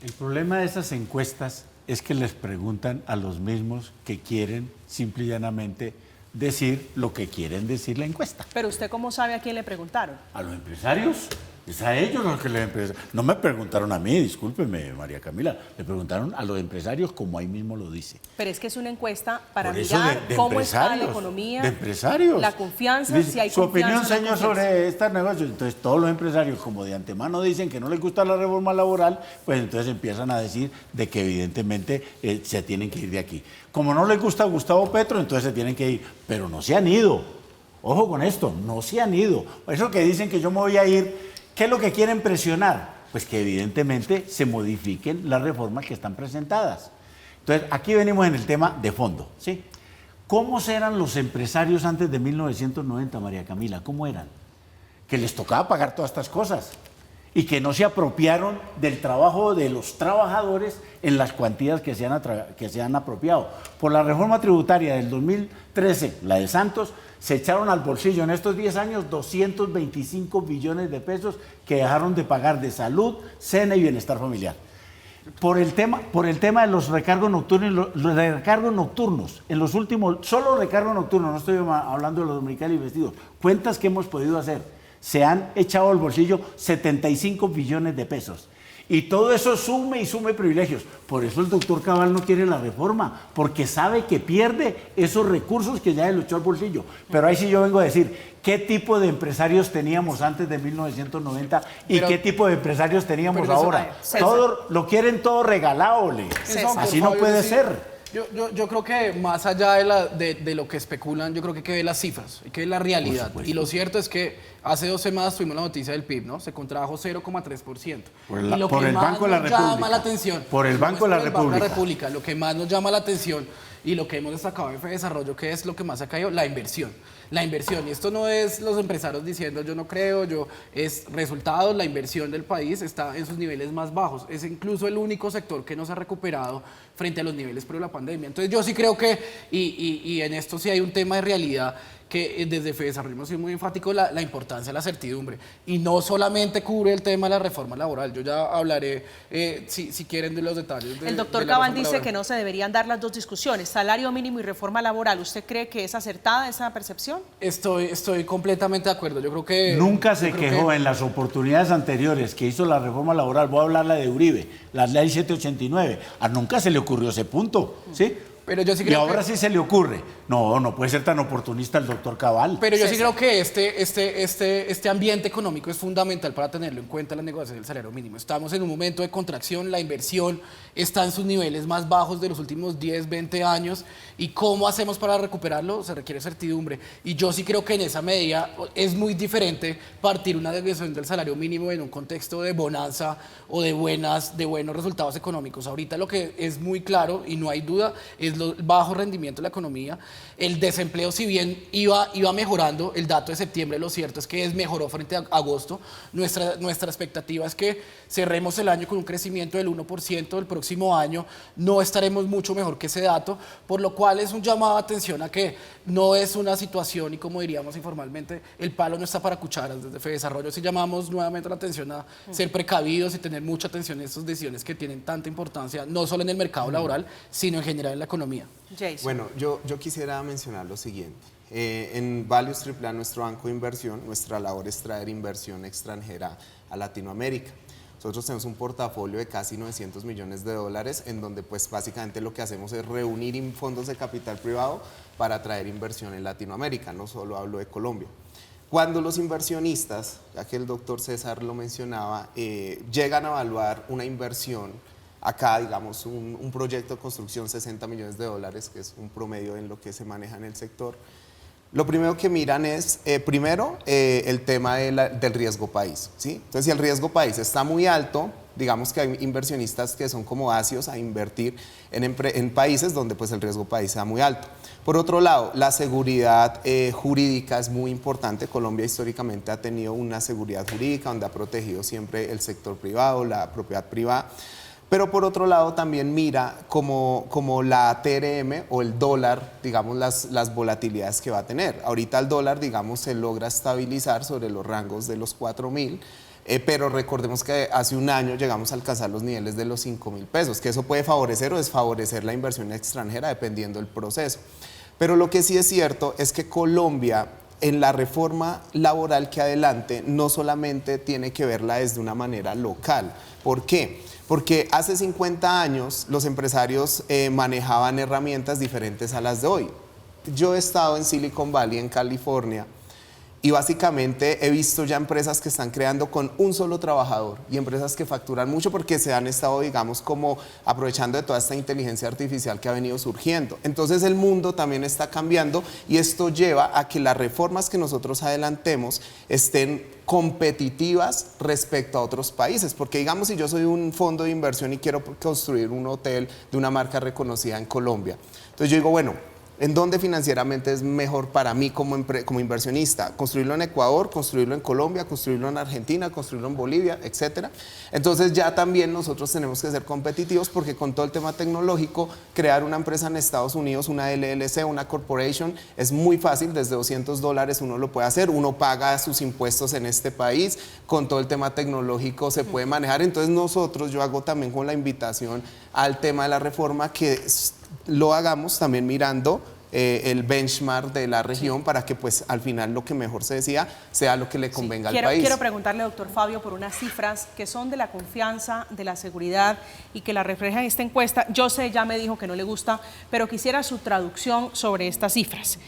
El problema de esas encuestas es que les preguntan a los mismos que quieren simple y llanamente decir lo que quieren decir la encuesta. Pero usted, ¿cómo sabe a quién le preguntaron? ¿A los empresarios? Es a ellos los que les empresarios. No me preguntaron a mí, discúlpeme, María Camila. Le preguntaron a los empresarios, como ahí mismo lo dice. Pero es que es una encuesta para Por eso mirar de cómo está la economía, de empresarios. la confianza, Dice, si hay su confianza. opinión, señor, sobre estos negocios. Entonces, todos los empresarios, como de antemano dicen que no les gusta la reforma laboral, pues entonces empiezan a decir de que evidentemente se tienen que ir de aquí. Como no les gusta Gustavo Petro, entonces se tienen que ir. Pero no se han ido. Ojo con esto, no se han ido. Eso que dicen que yo me voy a ir, ¿qué es lo que quieren presionar? Pues que evidentemente se modifiquen las reformas que están presentadas. Entonces, aquí venimos en el tema de fondo, ¿sí? ¿Cómo eran los empresarios antes de 1990, María Camila? ¿Cómo eran? Que les tocaba pagar todas estas cosas y que no se apropiaron del trabajo de los trabajadores en las cuantías que se han apropiado. Por la reforma tributaria del 2013, la de Santos, se echaron al bolsillo en estos 10 años 225 billones de pesos que dejaron de pagar de salud, SENA y bienestar familiar. Por el tema de los recargos nocturnos, en los últimos, solo recargos nocturnos, no estoy hablando de los dominicales y vestidos, cuentas que hemos podido hacer, se han echado al bolsillo 75 billones de pesos. Y todo eso sume y sume privilegios. Por eso el doctor Cabal no quiere la reforma, porque sabe que pierde esos recursos que ya le echó al bolsillo. Pero ahí sí yo vengo a decir, ¿qué tipo de empresarios teníamos antes de 1990 y qué tipo de empresarios teníamos ahora? Todo, lo quieren todo regalado, así no puede ser. Yo creo que más allá de lo que especulan, yo creo que hay que ver las cifras, hay que ver la realidad. Y lo cierto es que hace 2 semanas tuvimos la noticia del PIB, ¿no? Se contrajo 0,3%. Por el Banco de la República. Por el Banco de la República. Lo que más nos llama la atención y lo que hemos destacado en Fedesarrollo, que es lo que más ha caído, la inversión. La inversión, y esto no es los empresarios diciendo yo no creo, es resultado, la inversión del país está en sus niveles más bajos, es incluso el único sector que no se ha recuperado frente a los niveles pre la pandemia. Entonces yo sí creo que, y en esto sí hay un tema de realidad, que desde Fedesarrollo hemos sido muy enfático la importancia de la certidumbre, y no solamente cubre el tema de la reforma laboral. Yo ya hablaré, si quieren, de los detalles. El doctor Cabal dice que no se deberían dar las dos discusiones, salario mínimo y reforma laboral. ¿Usted cree que es acertada esa percepción? Estoy completamente de acuerdo. Yo creo que... Nunca se quejó en las oportunidades anteriores que hizo la reforma laboral, voy a hablar la de Uribe, la ley 789, nunca se le ocurrió ese punto, ¿sí? Pero yo sí creo y ahora sí se le ocurre. No puede ser tan oportunista el doctor Cabal. Pero yo sí creo que este ambiente económico es fundamental para tenerlo en cuenta en la negociación del salario mínimo. Estamos en un momento de contracción, la inversión está en sus niveles más bajos de los últimos 10, 20 años. ¿Y cómo hacemos para recuperarlo? Se requiere certidumbre. Y yo sí creo que en esa medida es muy diferente partir una negociación del salario mínimo en un contexto de bonanza o de buenos resultados económicos. Ahorita lo que es muy claro y no hay duda es el bajo rendimiento de la economía. El desempleo, si bien iba mejorando, el dato de septiembre, lo cierto es que mejoró frente a agosto. Nuestra expectativa es que cerremos el año con un crecimiento del 1% el próximo año. No estaremos mucho mejor que ese dato, por lo cual es un llamado de atención a que no es una situación, y como diríamos informalmente, el palo no está para cucharas. Desde FEDesarrollo sí llamamos nuevamente la atención a ser precavidos y tener mucha atención en estas decisiones que tienen tanta importancia, no solo en el mercado laboral, sino en general en la economía. Jason. Bueno, yo quisiera mencionar lo siguiente. En Values AAA, nuestro banco de inversión, nuestra labor es traer inversión extranjera a Latinoamérica. Nosotros tenemos un portafolio de casi 900 millones de dólares, en donde pues básicamente lo que hacemos es reunir fondos de capital privado para traer inversión en Latinoamérica, no solo hablo de Colombia. Cuando los inversionistas, ya que el doctor César lo mencionaba, llegan a evaluar una inversión, acá digamos un proyecto de construcción 60 millones de dólares, que es un promedio en lo que se maneja en el sector, lo primero que miran es, el tema del riesgo país, ¿sí? Entonces, si el riesgo país está muy alto, digamos que hay inversionistas que son como ácidos a invertir en países donde pues el riesgo país sea muy alto. Por otro lado, la seguridad jurídica es muy importante. Colombia históricamente ha tenido una seguridad jurídica donde ha protegido siempre el sector privado, la propiedad privada. Pero por otro lado también mira como la TRM o el dólar, digamos, las volatilidades que va a tener. Ahorita el dólar, digamos, se logra estabilizar sobre los rangos de los 4.000, pero recordemos que hace un año llegamos a alcanzar los niveles de los 5.000 pesos, que eso puede favorecer o desfavorecer la inversión extranjera dependiendo del proceso. Pero lo que sí es cierto es que Colombia, en la reforma laboral que adelante, no solamente tiene que verla desde una manera local. ¿Por qué? Porque hace 50 años los empresarios manejaban herramientas diferentes a las de hoy. Yo he estado en Silicon Valley, en California, y básicamente he visto ya empresas que están creando con un solo trabajador y empresas que facturan mucho porque se han estado, digamos, como aprovechando de toda esta inteligencia artificial que ha venido surgiendo. Entonces el mundo también está cambiando y esto lleva a que las reformas que nosotros adelantemos estén competitivas respecto a otros países, porque digamos si yo soy un fondo de inversión y quiero construir un hotel de una marca reconocida en Colombia, entonces yo digo, bueno, ¿en dónde financieramente es mejor para mí como inversionista? ¿Construirlo en Ecuador, construirlo en Colombia, construirlo en Argentina, construirlo en Bolivia, etcétera? Entonces ya también nosotros tenemos que ser competitivos porque con todo el tema tecnológico, crear una empresa en Estados Unidos, una LLC, una corporation, es muy fácil, desde $200 uno lo puede hacer, uno paga sus impuestos en este país, con todo el tema tecnológico se puede manejar. Entonces nosotros, yo hago también con la invitación al tema de la reforma que lo hagamos también mirando el benchmark de la región para que pues al final lo que mejor se decida sea lo que le convenga al país. Quiero preguntarle, doctor Fabio, por unas cifras que son de la confianza, de la seguridad y que la reflejan esta encuesta. Yo sé, ya me dijo que no le gusta, pero quisiera su traducción sobre estas cifras.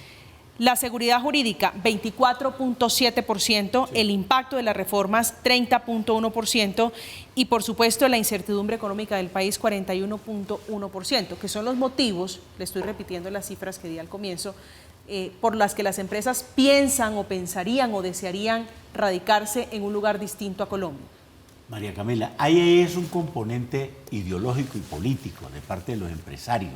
La seguridad jurídica, 24.7%, el impacto de las reformas, 30.1%, y por supuesto la incertidumbre económica del país, 41.1%, que son los motivos, le estoy repitiendo las cifras que di al comienzo, por las que las empresas piensan o pensarían o desearían radicarse en un lugar distinto a Colombia. María Camila, ahí es un componente ideológico y político de parte de los empresarios.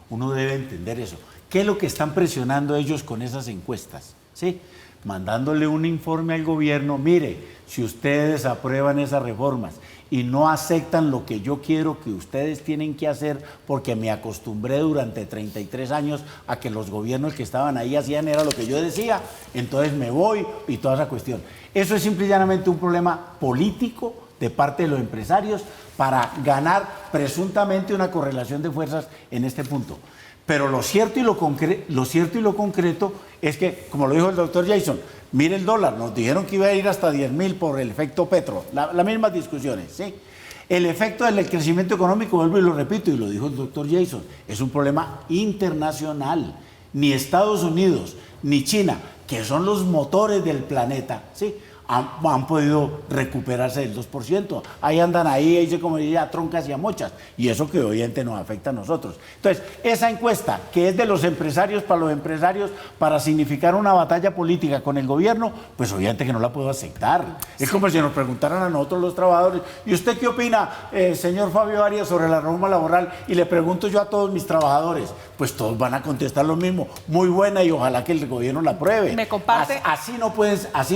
Uno debe entender eso. ¿Qué es lo que están presionando ellos con esas encuestas? ¿Sí? Mandándole un informe al gobierno, mire, si ustedes aprueban esas reformas y no aceptan lo que yo quiero que ustedes tienen que hacer, porque me acostumbré durante 33 años a que los gobiernos que estaban ahí hacían era lo que yo decía, entonces me voy y toda esa cuestión. Eso es simple y llanamente un problema político de parte de los empresarios para ganar presuntamente una correlación de fuerzas en este punto. Pero lo cierto y lo concreto es que, como lo dijo el doctor Jason, mire el dólar, nos dijeron que iba a ir hasta 10.000 por el efecto Petro, las mismas discusiones, ¿sí? El efecto del crecimiento económico, vuelvo y lo repito, y lo dijo el doctor Jason, es un problema internacional. Ni Estados Unidos, ni China, que son los motores del planeta, ¿sí?, han podido recuperarse del 2%. Ahí andan ahí dice como diría, a troncas y a mochas. Y eso que obviamente nos afecta a nosotros. Entonces, esa encuesta, que es de los empresarios para los empresarios, para significar una batalla política con el gobierno, pues obviamente que no la puedo aceptar. Es como si nos preguntaran a nosotros los trabajadores, ¿y usted qué opina, señor Fabio Arias, sobre la reforma laboral? Y le pregunto yo a todos mis trabajadores, pues todos van a contestar lo mismo, muy buena y ojalá que el gobierno la apruebe. Me comparte. Así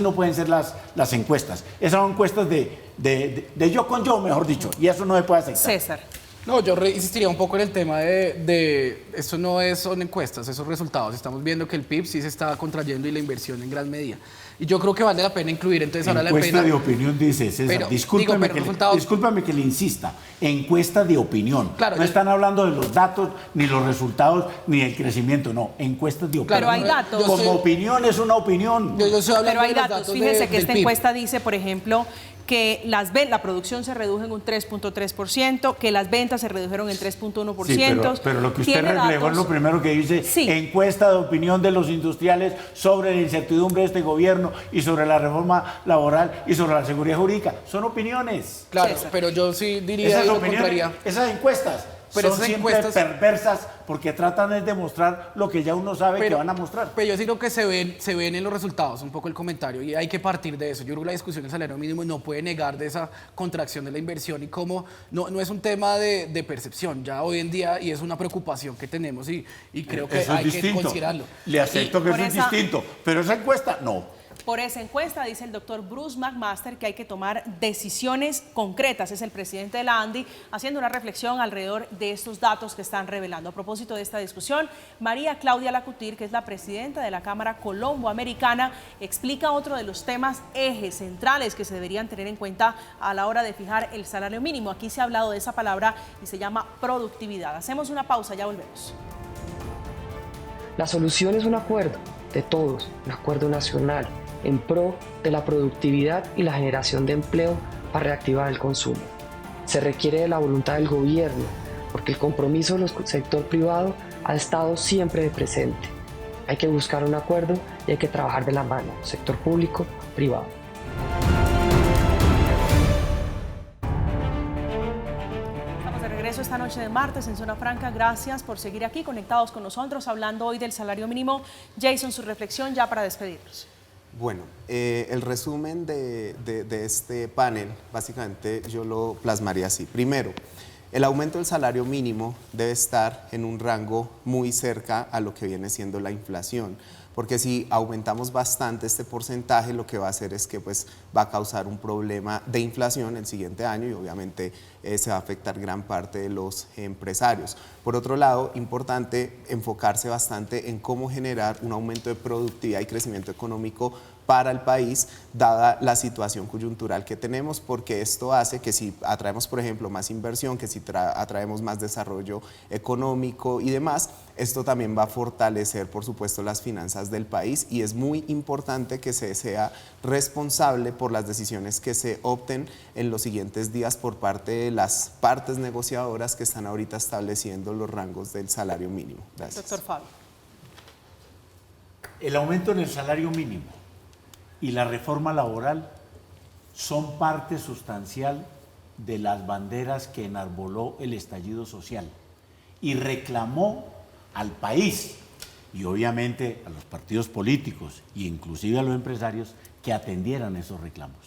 no pueden ser las encuestas. Esas son encuestas de yo con yo, mejor dicho, y eso no se puede aceptar. César. No, yo insistiría un poco en el tema de esto no son encuestas, esos resultados. Estamos viendo que el PIB sí se está contrayendo y la inversión en gran medida. Y yo creo que vale la pena incluir, entonces ahora la pena... Encuesta de opinión, dice César. Discúlpame que le insista. Encuesta de opinión. Claro, no están hablando de los datos, ni los resultados, ni el crecimiento, no. Encuestas de opinión. Pero hay datos. Como opinión es una opinión. Yo estoy hablando Pero hay de los datos. Fíjense que del esta PIB. encuesta dice, por ejemplo, que la producción se redujo en un 3.3%, que las ventas se redujeron en 3.1%. Sí, pero lo que usted Tiene reflejó es datos. lo primero que dice, Sí. encuesta de opinión de los industriales sobre la incertidumbre de este gobierno y sobre la reforma laboral y sobre la seguridad jurídica. Son opiniones. Claro, César. pero yo sí diría Esas lo opiniones, contraria. esas encuestas Pero son esas siempre encuestas- perversas porque tratan de demostrar lo que ya uno sabe que van a mostrar. Pero yo sí creo que se ven en los resultados un poco el comentario y hay que partir de eso. Yo creo que la discusión del salario mínimo no puede negar de esa contracción de la inversión y cómo no es un tema de percepción ya hoy en día y es una preocupación que tenemos y creo que Eso es hay que distinto. considerarlo. Le acepto que por eso es esa- distinto, pero esa encuesta no. Por esa encuesta dice el doctor Bruce McMaster que hay que tomar decisiones concretas. Es el presidente de la ANDI haciendo una reflexión alrededor de estos datos que están revelando. A propósito de esta discusión, María Claudia Lacutir, que es la presidenta de la Cámara Colombo-Americana, explica otro de los temas ejes centrales que se deberían tener en cuenta a la hora de fijar el salario mínimo. Aquí se ha hablado de esa palabra y se llama productividad. Hacemos una pausa, ya volvemos. La solución es un acuerdo de todos, un acuerdo nacional en pro de la productividad y la generación de empleo para reactivar el consumo. Se requiere de la voluntad del gobierno, porque el compromiso del sector privado ha estado siempre presente. Hay que buscar un acuerdo y hay que trabajar de la mano, sector público, privado. Estamos de regreso esta noche de martes en Zona Franca. Gracias por seguir aquí conectados con nosotros, hablando hoy del salario mínimo. Jason, su reflexión ya para despedirnos. Bueno, el resumen de este panel, básicamente yo lo plasmaría así. Primero, el aumento del salario mínimo debe estar en un rango muy cerca a lo que viene siendo la inflación, porque si aumentamos bastante este porcentaje, lo que va a hacer es que pues, va a causar un problema de inflación el siguiente año y obviamente se va a afectar gran parte de los empresarios. Por otro lado, importante enfocarse bastante en cómo generar un aumento de productividad y crecimiento económico para el país, dada la situación coyuntural que tenemos, porque esto hace que si atraemos, por ejemplo, más inversión, que si atraemos más desarrollo económico y demás, esto también va a fortalecer, por supuesto, las finanzas del país y es muy importante que se sea responsable por las decisiones que se opten en los siguientes días por parte de las partes negociadoras que están ahorita estableciendo los rangos del salario mínimo. Gracias. Doctor Fabio. El aumento en el salario mínimo y la reforma laboral son parte sustancial de las banderas que enarboló el estallido social y reclamó al país y obviamente a los partidos políticos e inclusive a los empresarios que atendieran esos reclamos.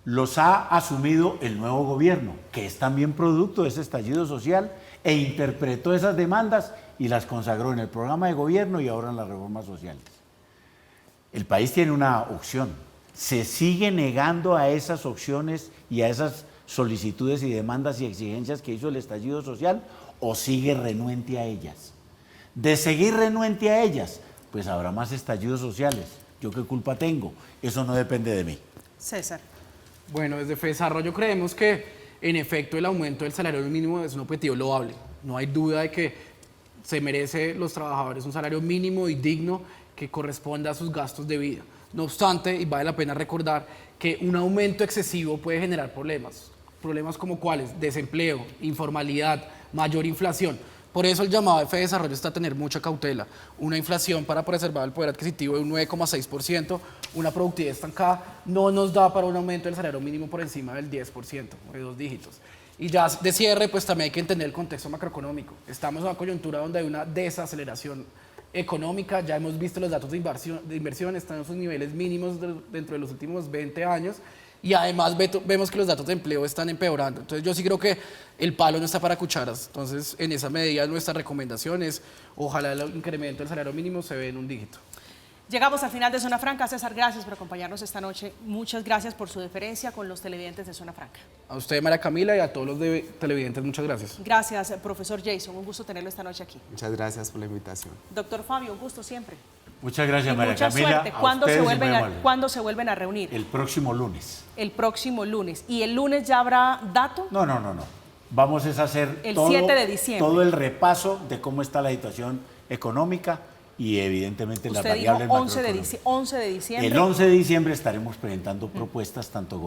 Los ha asumido el nuevo gobierno, que es también producto de ese estallido social e interpretó esas demandas y las consagró en el programa de gobierno y ahora en las reformas sociales. El país tiene una opción. ¿Se sigue negando a esas opciones y a esas solicitudes y demandas y exigencias que hizo el estallido social o sigue renuente a ellas? De seguir renuente a ellas, pues habrá más estallidos sociales. ¿Yo qué culpa tengo? Eso no depende de mí. César. Bueno, desde FEDESarrollo creemos que en efecto el aumento del salario mínimo es un objetivo loable. No hay duda de que se merece los trabajadores un salario mínimo y digno que corresponda a sus gastos de vida. No obstante, y vale la pena recordar que un aumento excesivo puede generar problemas. Problemas como cuáles: desempleo, informalidad, mayor inflación. Por eso el llamado de FEDesarrollo está a tener mucha cautela. Una inflación para preservar el poder adquisitivo de un 9,6%, una productividad estancada, no nos da para un aumento del salario mínimo por encima del 10%, de 2 dígitos. Y ya de cierre, pues también hay que entender el contexto macroeconómico. Estamos en una coyuntura donde hay una desaceleración económica, ya hemos visto los datos de inversión están en sus niveles mínimos dentro de los últimos 20 años, y además vemos que los datos de empleo están empeorando. Entonces yo sí creo que el palo no está para cucharas. Entonces en esa medida nuestra recomendación es ojalá el incremento del salario mínimo se ve en un dígito. Llegamos al final de Zona Franca. César, gracias por acompañarnos esta noche. Muchas gracias por su deferencia con los televidentes de Zona Franca. A usted, María Camila, y a todos los televidentes, muchas gracias. Gracias, profesor Jason. Un gusto tenerlo esta noche aquí. Muchas gracias por la invitación. Doctor Fabio, un gusto siempre. Muchas gracias, Y María mucha Camila. suerte. A ¿Cuándo ustedes y muy se amable. vuelven a reunir? El próximo lunes. El próximo lunes. ¿Y el lunes ya habrá dato? No. Vamos a hacer El 7 de diciembre. todo el repaso de cómo está la situación económica y evidentemente las Usted dijo variables 11 de diciembre. El 11 de diciembre estaremos presentando propuestas tanto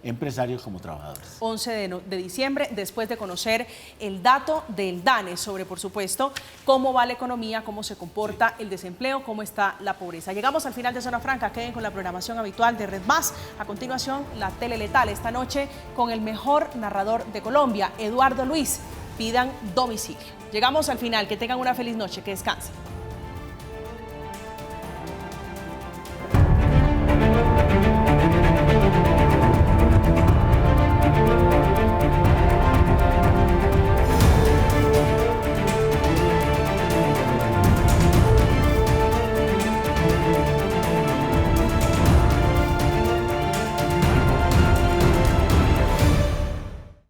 empresarios como trabajadores. 11 de diciembre, después de conocer el dato del DANE sobre, por supuesto, cómo va la economía, cómo se comporta el desempleo, cómo está la pobreza. Llegamos al final de Zona Franca. Queden con la programación habitual de Red Más. A continuación, la Tele Letal esta noche con el mejor narrador de Colombia, Eduardo Luis. Pidan domicilio. Llegamos al final. Que tengan una feliz noche. Que descansen.